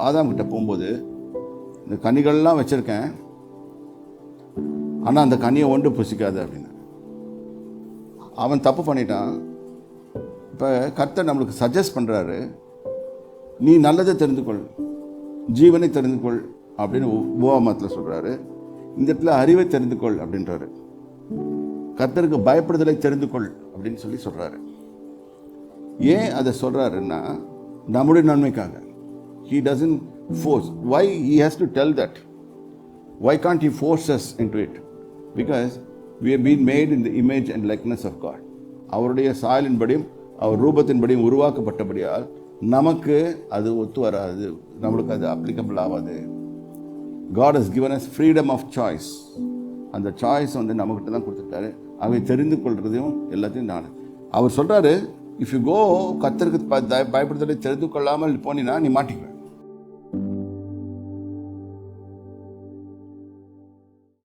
ஆதாம் கிட்ட போகும்போது இந்த கனிகள்லாம் வச்சுருக்கேன், ஆனால் அந்த கனியை ஒன்று புசிக்காது அப்படின்னு. அவன் தப்பு பண்ணிட்டான். இப்போ கர்த்தர் நம்மளுக்கு சஜஸ்ட் பண்ணுறாரு, நீ நல்லதை தெரிந்து கொள், ஜீவனை தெரிந்து கொள் அப்படின்னு உபவாமத்தில் சொல்கிறாரு. இந்த இடத்துல அறிவை தெரிந்து கொள் அப்படின்றாரு. கர்த்தருக்கு பயப்படுதலை தெரிந்து கொள் அப்படின்னு சொல்லி சொல்கிறாரு. ஏன் அதை சொல்கிறாருன்னா நம்முடைய நன்மைக்காக. He doesn't force. Why he has to tell that? Why can't he force us into it? Because we have been made in the image and likeness of God. அவருடைய சாயலின்படியும் அவர் ரூபத்தின்படியும் உருவாக்கப்பட்டபடியால் நமக்கு அது ஒத்து வராது, நம்மளுக்கு அது அப்ளிகபிள் ஆகாது. God has given us freedom of choice. அந்த choice நம்மக்கிட்ட தான் கொடுத்துட்டாரு. அவை தெரிந்து கொள்றதையும் எல்லாத்தையும் நான் அவர் சொல்கிறாரு, இஃப் யூ கோ கர்த்தருக்கு பயப்படுதலை தெரிந்து கொள்ளாமல் போனீங்கன்னா நீ மாட்டிக்குவேன்.